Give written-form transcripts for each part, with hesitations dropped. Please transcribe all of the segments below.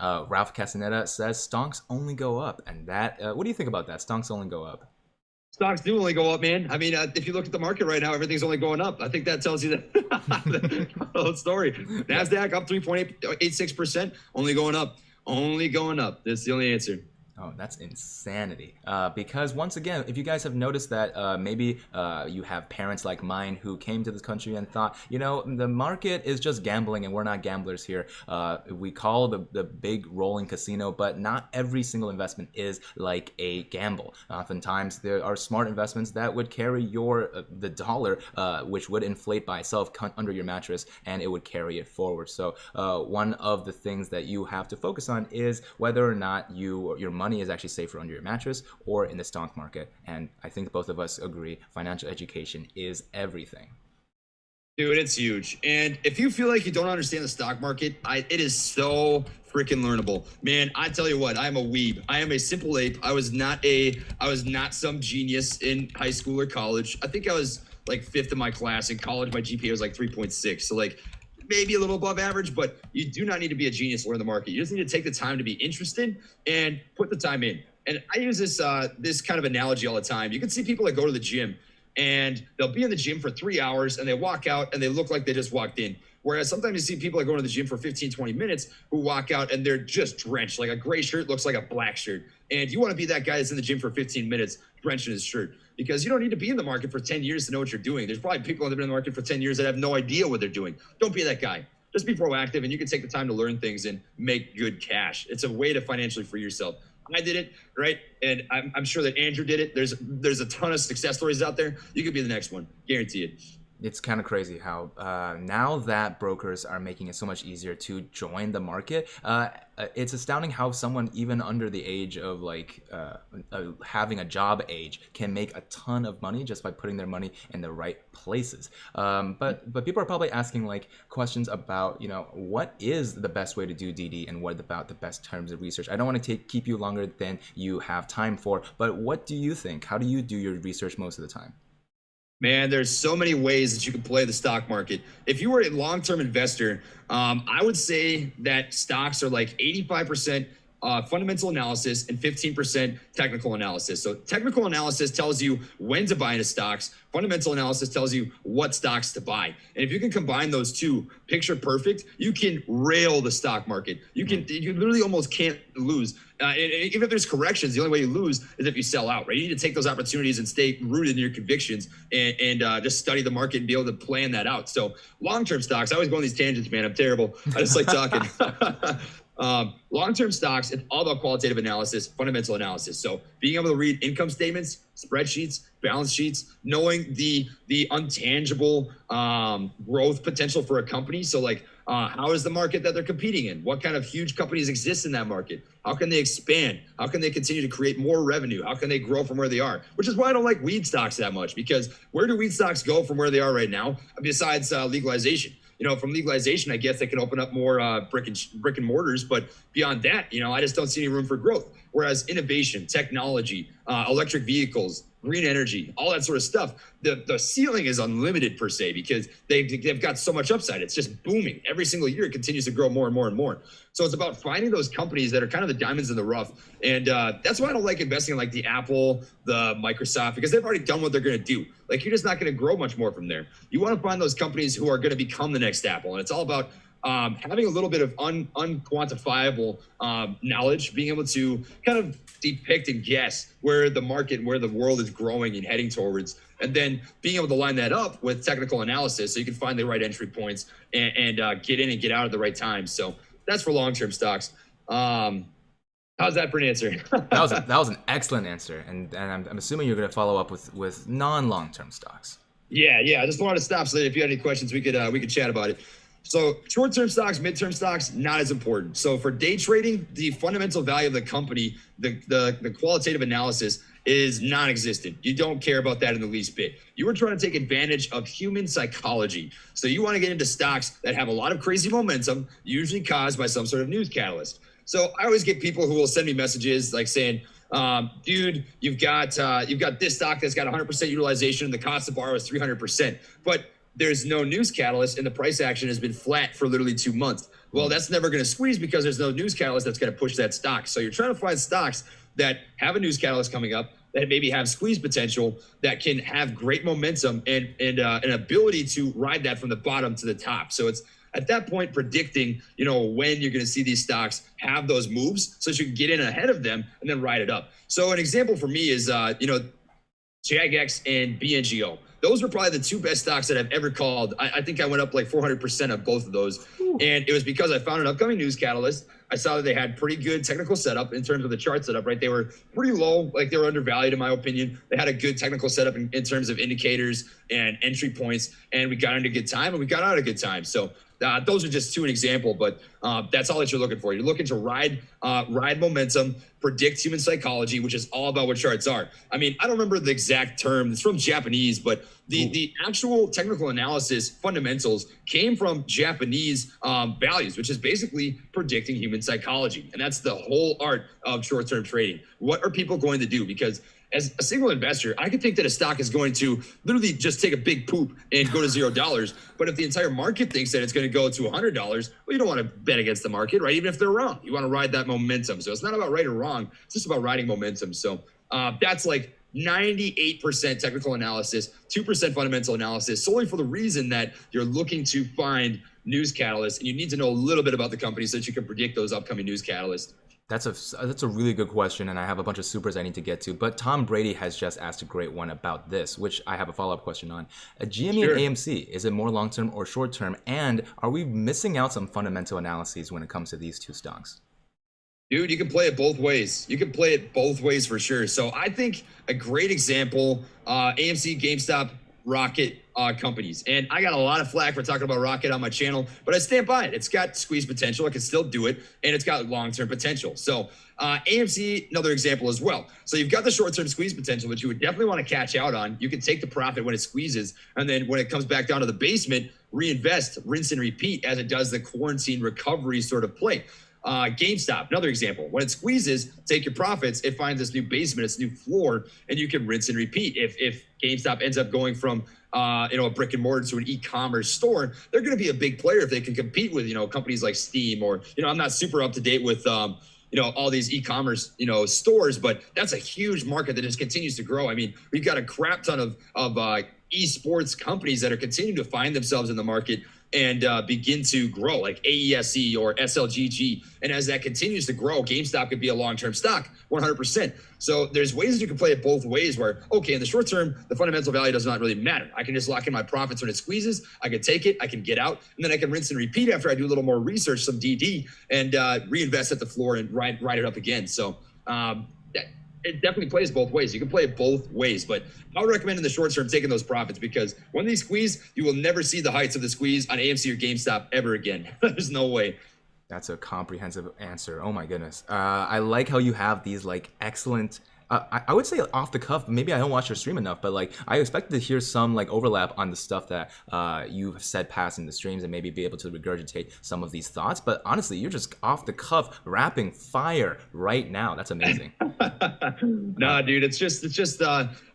Ralph Castaneda says stonks only go up, and that. What do you think about that? Stonks only go up. Stocks do only go up, man. I mean, if you look at the market right now, everything's only going up. I think that tells you the whole story. NASDAQ up 3.86%, only going up. Only going up. That's the only answer. Oh, that's insanity. Because once again, if you guys have noticed that maybe you have parents like mine who came to this country and thought, you know, the market is just gambling and we're not gamblers here. We call the big rolling casino, but not every single investment is like a gamble. Oftentimes, there are smart investments that would carry the dollar, which would inflate by itself under your mattress, and it would carry it forward. So one of the things that you have to focus on is whether or not your money is actually safer under your mattress or in the stock market. And I think both of us agree financial education is everything. Dude, it's huge. And if you feel like you don't understand the stock market, it is so freaking learnable. Man, I tell you what, I'm a weeb. I am a simple ape. I was not some genius in high school or college. I think I was like fifth in my class. In college, my GPA was like 3.6. So like maybe a little above average, but you do not need to be a genius to learn the market. You just need to take the time to be interested and put the time in. And I use this kind of analogy all the time. You can see people that go to the gym and they'll be in the gym for 3 hours and they walk out and they look like they just walked in. Whereas sometimes you see people that go to the gym for 15, 20 minutes who walk out and they're just drenched. Like a gray shirt looks like a black shirt. And you want to be that guy that's in the gym for 15 minutes drenched in his shirt, because you don't need to be in the market for 10 years to know what you're doing. There's probably people that have been in the market for 10 years that have no idea what they're doing. Don't be that guy. Just be proactive, and you can take the time to learn things and make good cash. It's a way to financially free yourself. I did it, right? And I'm sure that Andrew did it. There's a ton of success stories out there. You could be the next one. Guarantee it. It's kind of crazy how now that brokers are making it so much easier to join the market, it's astounding how someone even under the age of like having a job age can make a ton of money just by putting their money in the right places. But people are probably asking like questions about, you know, what is the best way to do DD and what about the best terms of research. I don't want to keep you longer than you have time for, but what do you think? How do you do your research most of the time? Man, there's so many ways that you can play the stock market. If you were a long-term investor, I would say that stocks are like 85% fundamental analysis and 15% technical analysis. So technical analysis tells you when to buy into stocks. Fundamental analysis tells you what stocks to buy. And if you can combine those two, picture perfect, you can rail the stock market. You literally almost can't lose. And even if there's corrections, the only way you lose is if you sell out, right? You need to take those opportunities and stay rooted in your convictions and just study the market and be able to plan that out. So long-term stocks, I always go on these tangents, man. I'm terrible. I just like talking. Long-term stocks, it's all about qualitative analysis, fundamental analysis. So being able to read income statements, spreadsheets, balance sheets, knowing the intangible growth potential for a company. So like, how is the market that they're competing in? What kind of huge companies exist in that market? How can they expand? How can they continue to create more revenue? How can they grow from where they are? Which is why I don't like weed stocks that much, because where do weed stocks go from where they are right now besides legalization? You know, from legalization, I guess they can open up more brick and mortars, but beyond that, you know, I just don't see any room for growth. Whereas innovation, technology, electric vehicles, green energy, all that sort of stuff, the ceiling is unlimited per se, because they've got so much upside. It's just booming. Every single year it continues to grow more and more and more. So it's about finding those companies that are kind of the diamonds in the rough. And that's why I don't like investing in like the Apple, the Microsoft, because they've already done what they're going to do. Like, you're just not going to grow much more from there. You want to find those companies who are going to become the next Apple. And it's all about having a little bit of unquantifiable knowledge, being able to kind of depict and guess where the market and where the world is growing and heading towards, and then being able to line that up with technical analysis so you can find the right entry points and get in and get out at the right time. So that's for long-term stocks. How's that for an answer? that was an excellent answer, and I'm assuming you're going to follow up with non-long-term stocks. Yeah. I just wanted to stop so that if you had any questions, we could chat about it. So short-term stocks, mid-term stocks, not as important. So for day trading, the fundamental value of the company, the qualitative analysis is non-existent. You don't care about that in the least bit. You are trying to take advantage of human psychology. So you want to get into stocks that have a lot of crazy momentum, usually caused by some sort of news catalyst. So I always get people who will send me messages like saying, dude, you've got this stock that's got 100% utilization and the cost to borrow is 300%. But there's no news catalyst and the price action has been flat for literally 2 months. Well, that's never going to squeeze because there's no news catalyst that's going to push that stock. So you're trying to find stocks that have a news catalyst coming up, that maybe have squeeze potential, that can have great momentum and an ability to ride that from the bottom to the top. So it's at that point predicting, when you're going to see these stocks have those moves so that you can get in ahead of them and then ride it up. So an example for me is, JAGX and BNGO. Those were probably the two best stocks that I've ever called. I think I went up like 400% of both of those. Ooh. And it was because I found an upcoming news catalyst. I saw that they had pretty good technical setup in terms of the chart setup, right? They were pretty low, like they were undervalued in my opinion. They had a good technical setup in terms of indicators and entry points, and we got into good time and we got out at a good time. So those are just two an example, but that's all that you're looking for. You're looking to ride momentum, predict human psychology, which is all about what charts are. I mean, I don't remember the exact term. It's from Japanese, but the actual technical analysis fundamentals came from Japanese values, which is basically predicting human psychology. And that's the whole art of short-term trading. What are people going to do? Because as a single investor, I could think that a stock is going to literally just take a big poop and go to $0. But if the entire market thinks that it's going to go to $100, well, you don't want to bet against the market, right? Even if they're wrong, you want to ride that momentum. So it's not about right or wrong. It's just about riding momentum. So that's like 98% technical analysis, 2% fundamental analysis, solely for the reason that you're looking to find news catalysts and you need to know a little bit about the company so that you can predict those upcoming news catalysts. That's a really good question, and I have a bunch of supers I need to get to. But Tom Brady has just asked a great one about this, which I have a follow-up question on. GME Sure. and AMC, is it more long-term or short-term? And are we missing out some fundamental analyses when it comes to these two stocks? Dude, you can play it both ways. You can play it both ways for sure. So I think a great example, AMC, GameStop, Rocket companies. And I got a lot of flack for talking about Rocket on my channel, but I stand by it. It's got squeeze potential. I can still do it, and it's got long-term potential. So AMC, another example as well. So you've got the short-term squeeze potential, which you would definitely want to catch out on. You can take the profit when it squeezes, and then when it comes back down to the basement, reinvest, rinse and repeat as it does the quarantine recovery sort of play. GameStop, another example. When it squeezes, take your profits, it finds this new basement, this new floor, and you can rinse and repeat. If GameStop ends up going from a brick and mortar to an e-commerce store, they're going to be a big player if they can compete with companies like Steam or I'm not super up to date with all these e-commerce stores, but that's a huge market that just continues to grow. I mean, we've got a crap ton of esports companies that are continuing to find themselves in the market and begin to grow, like AESE or SLGG. And as that continues to grow, GameStop could be a long-term stock, 100%. So there's ways that you can play it both ways where, okay, in the short term, the fundamental value does not really matter. I can just lock in my profits when it squeezes. I can take it, I can get out, and then I can rinse and repeat after I do a little more research, some DD, and reinvest at the floor and ride it up again. So it definitely plays both ways. You can play it both ways, but I would recommend in the short term taking those profits because when they squeeze, you will never see the heights of the squeeze on AMC or GameStop ever again. There's no way. That's a comprehensive answer. Oh my goodness. I like how you have these excellent. I would say off the cuff. Maybe I don't watch your stream enough, but I expected to hear some overlap on the stuff that you've said past in the streams and maybe be able to regurgitate some of these thoughts. But honestly, you're just off the cuff, rapping fire right now. That's amazing. Nah, dude, it's just.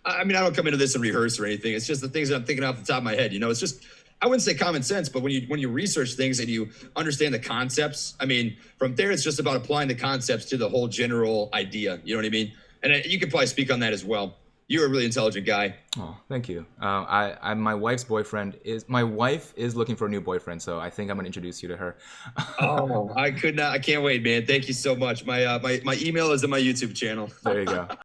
I mean, I don't come into this and rehearse or anything. It's just the things that I'm thinking off the top of my head. It's just. I wouldn't say common sense, but when you research things and you understand the concepts, I mean, from there it's just about applying the concepts to the whole general idea. You know what I mean? And you can probably speak on that as well. You're a really intelligent guy. Oh, thank you. My wife's boyfriend my wife is looking for a new boyfriend, so I think I'm gonna introduce you to her. Oh, I can't wait, man. Thank you so much. My email is in my YouTube channel. There you go.